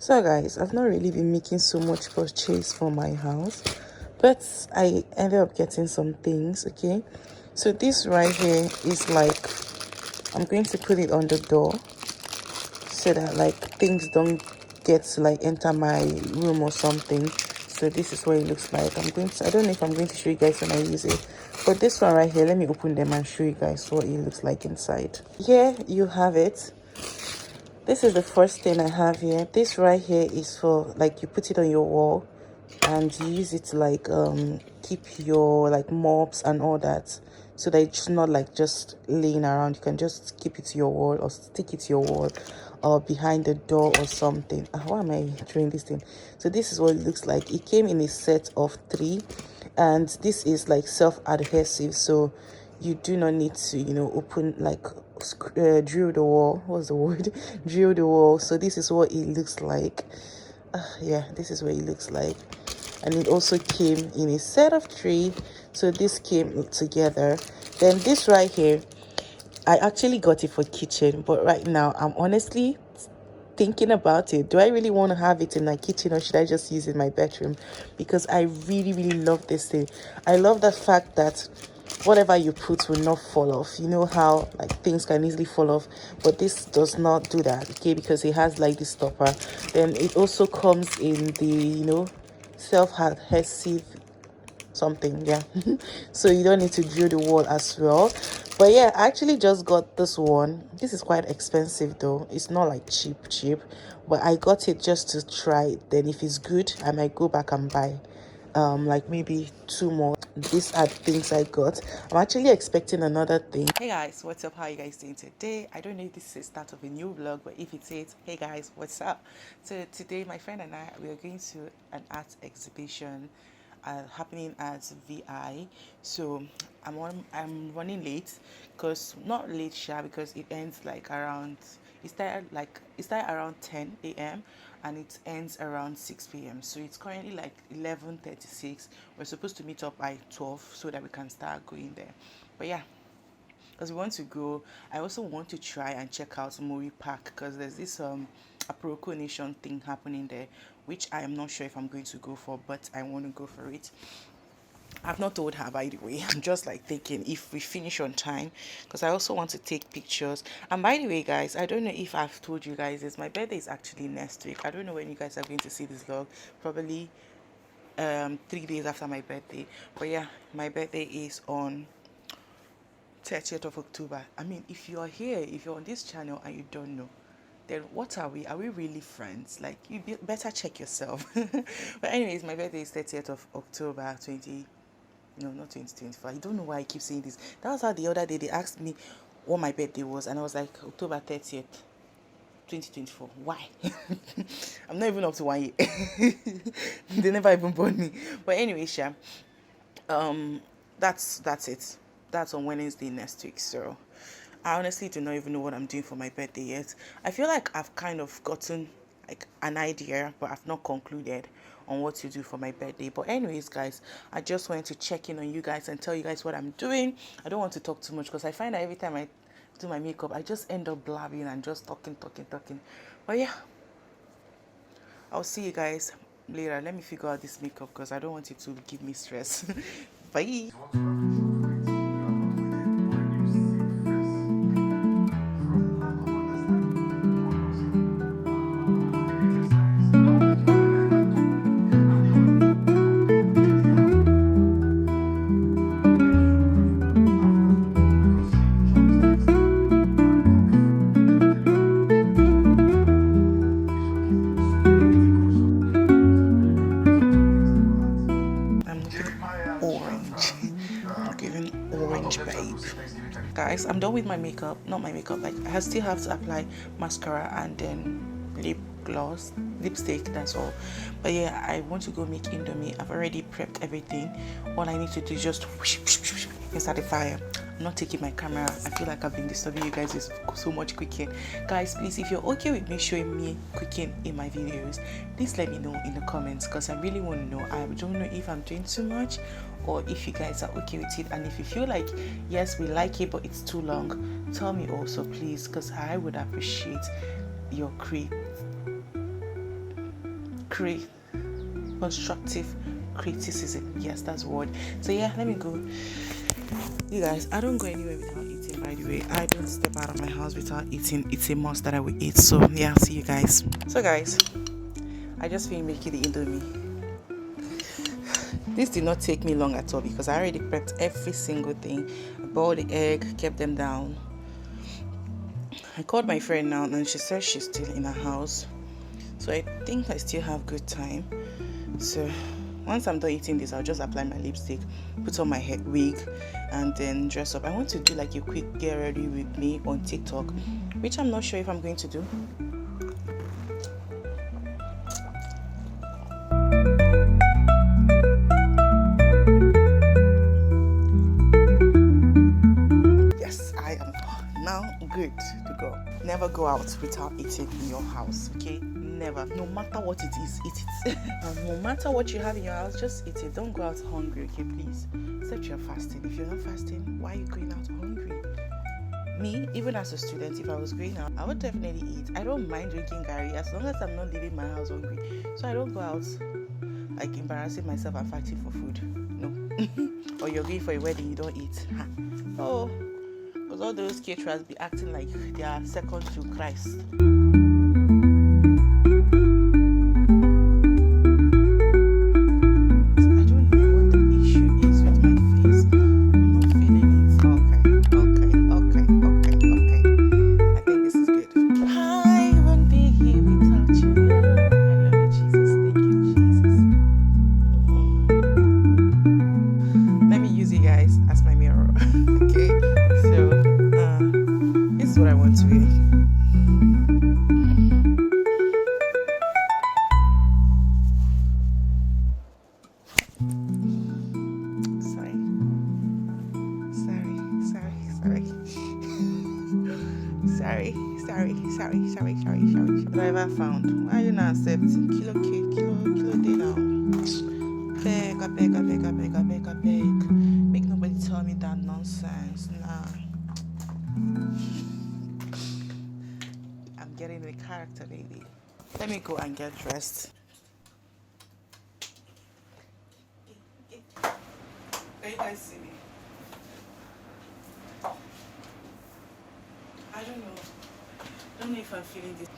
So guys, I've not really been making so much purchase for my house, but I ended up getting some things. Okay, so this right here is like, I'm going to put it on the door so that like things don't get to like enter my room or something. So this is what it looks like. I don't know if I'm going to show you guys when I use it, but this one right here, let me open them and show you guys what it looks like inside. Here you have it. This is the first thing I have here. This right here is for like, you put it on your wall and you use it to like keep your like mops and all that, so that it's not like just laying around. You can just keep it to your wall or stick it to your wall or behind the door or something. Why am I doing this thing? So this is what it looks like. It came in a set of 3, and this is like self-adhesive, so you do not need to, you know, open like drill the wall. What's the word? Drill the wall. So this is what it looks like. Yeah, this is what it looks like. And it also came in a set of 3, so this came together. Then this right here, I actually got it for kitchen, but right now I'm honestly thinking about it. Do I really want to have it in my kitchen, or should I just use it in my bedroom? Because I really love this thing. I love the fact that whatever you put will not fall off. You know how like things can easily fall off, but this does not do that, okay, because it has like this stopper. Then it also comes in the, you know, self-adhesive something, yeah. So you don't need to drill the wall as well. But yeah, I actually just got this one. This is quite expensive though. It's not like cheap, but I got it just to try it. Then if it's good, I might go back and buy like maybe 2 more. These are things I got. I'm actually expecting another thing. Hey guys, what's up? How are you guys doing today? I don't know if this is the start of a new vlog, but if it is, hey guys, what's up? So today my friend and I, we are going to an art exhibition happening at VI. So I'm running late, because not late sha, because it ends like around, it started around 10 a.m. and it ends around 6 p.m. So it's currently like 11:36. We're supposed to meet up by 12 so that we can start going there. But yeah, because we want to go. I also want to try and check out Mori Park, because there's this Aproko Nation thing happening there, which I am not sure if I'm going to go for, but I want to go for it. I've not told her, by the way. I'm just like thinking if we finish on time, because I also want to take pictures. And by the way guys, I don't know if I've told you guys this, my birthday is actually next week. I don't know when you guys are going to see this vlog, probably 3 days after my birthday. But yeah, my birthday is on 30th of October. I mean, if you're here, if you're on this channel and you don't know, then what are we? Are we really friends? Like, you better check yourself. But anyways, my birthday is 30th of October 20, no, not 2024. I don't know why I keep saying this. That was how the other day they asked me what my birthday was, and I was like, October 30th 2024. Why? I'm not even up to 1 year. They never even born me. But anyway, Sha, that's it. That's on Wednesday next week. So I honestly do not even know what I'm doing for my birthday yet. I feel like I've kind of gotten like an idea, but I've not concluded on what to do for my birthday. But anyways guys, I just wanted to check in on you guys and tell you guys what I'm doing. I don't want to talk too much, because I find that every time I do my makeup, I just end up blabbing and just talking. But yeah, I'll see you guys later. Let me figure out this makeup, because I don't want it to give me stress. Bye. Guys, I'm done with my makeup. Not my makeup, like I still have to apply mascara and then lip gloss, lipstick, that's all. But yeah, I want to go make Indomie. I've already prepped everything. All I need to do is just inside the fire. I'm not taking my camera. I feel like I've been disturbing you guys with so much cooking. Guys, please, if you're okay with me showing me cooking in my videos, please let me know in the comments, because I really want to know. I don't know if I'm doing too much, or if you guys are okay with it. And if you feel like, yes, we like it, but it's too long, tell me also, please, because I would appreciate your constructive criticism. Yes, that's the word. So yeah, let me go. You guys, I don't go anywhere without eating, by the way. I don't step out of my house without eating. It's a must that I will eat. So yeah, I'll see you guys. So guys, I just finished making the indomie. This did not take me long at all because I already prepped every single thing. I boiled the egg, kept them down. I called my friend now and she said she's still in her house. So I think I still have good time. So once I'm done eating this, I'll just apply my lipstick, put on my head wig, and then dress up. I want to do like a quick get ready with me on TikTok, which I'm not sure if I'm going to do. Yes, I am now good to go. Never go out without eating in your house, okay? Never. No matter what it is, eat it. And no matter what you have in your house, just eat it. Don't go out hungry, okay, please? Except you're fasting. If you're not fasting, why are you going out hungry? Me, even as a student, if I was going out, I would definitely eat. I don't mind drinking garri as long as I'm not leaving my house hungry. So I don't go out like embarrassing myself and fighting for food. No. Or you're going for a wedding, you don't eat. Ha. Oh, because all those caterers be acting like they are second to Christ. Sorry. Driver found. Why are you not accepting? Kilo day now. Beg. Make nobody tell me that nonsense. Nah. I'm getting the character, baby. Let me go and get dressed. Can you guys see me? I don't know if I'm feeling this.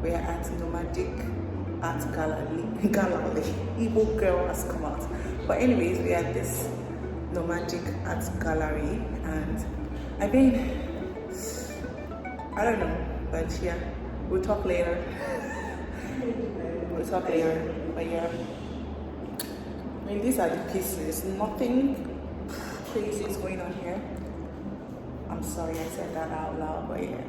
We are at Nomadic Art Gallery. Igbo girl has come out. But anyways, we are at this Nomadic Art Gallery, and I mean, I don't know, but yeah, we'll talk later. We'll talk later. But yeah, I mean, these are the pieces. Nothing crazy is going on here. I'm sorry I said that out loud, but yeah.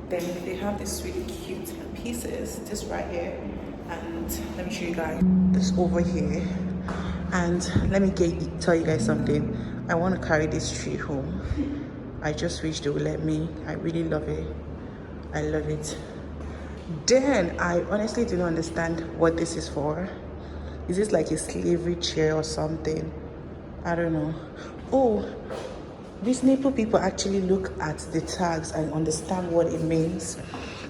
Then they have these really cute pieces, this right here, and let me show you guys this over here. And let me tell you guys something. I want to carry this tree home. I just wish they would let me. I really love it. I love it. Then I honestly do not understand what this is for. Is this like a slavery chair or something? I don't know. Oh, reasonable people actually look at the tags and understand what it means.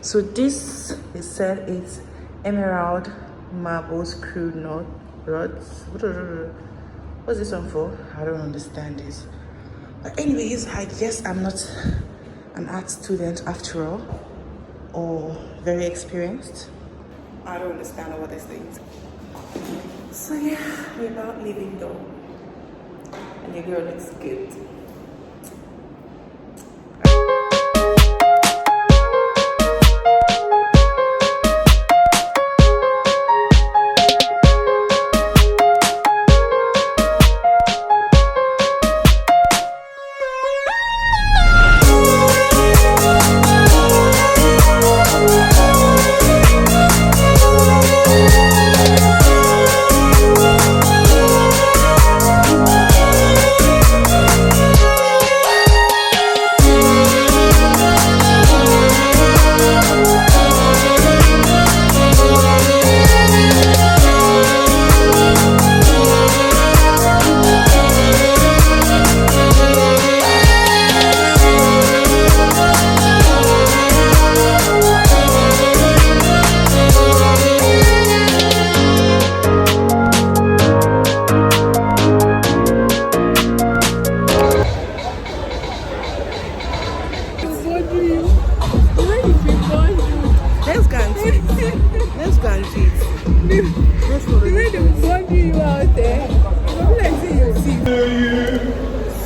So this is said it's emerald marbles crude nut rods. What's this one for? I don't understand this. But anyways, I guess I'm not an art student after all, or very experienced. I don't understand all these things. So yeah, we're about leaving though, and your girl looks good.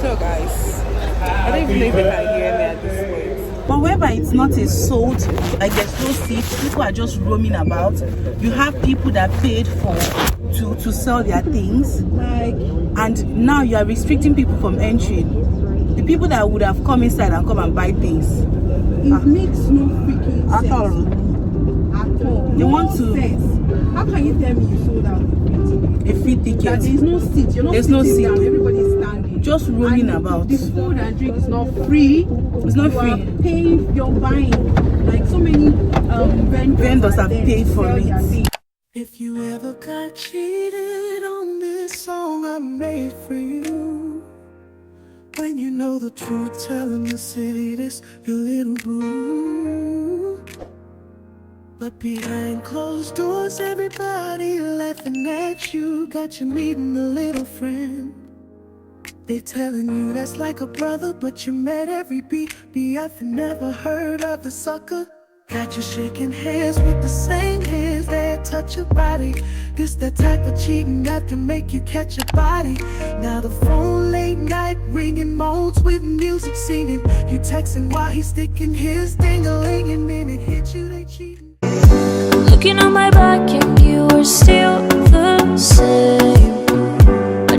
So guys, I don't even know if they can hear me at this point. But whereby it's not a sold, like there's no seats, people are just roaming about. You have people that paid for to sell their things, and now you are restricting people from entering. The people that would have come inside and come and buy things. It makes no freaking sense. At all. They want to. How can you tell me you sold out a free ticket? That there is no seat. You're not There's no seat. Down. Everybody's standing. Just roaming about. The food and drink is not free. It's not free. You are paying. You're buying. Like so many vendors have paid for it. If you ever got cheated on this song I made for you, when you know the truth, telling the city this your little blue. But behind closed doors, everybody laughing at you. Got you meeting a little friend. They telling you that's like a brother, but you met every BF and never heard of the sucker. Got you shaking hands with the same hands that touch your body. This that type of cheating that can make you catch your body. Now the phone late night ringing, moans with music singing. You texting while he's sticking his ding-a-ling, and then it hit you, they cheating. Looking on my back and you are still the same.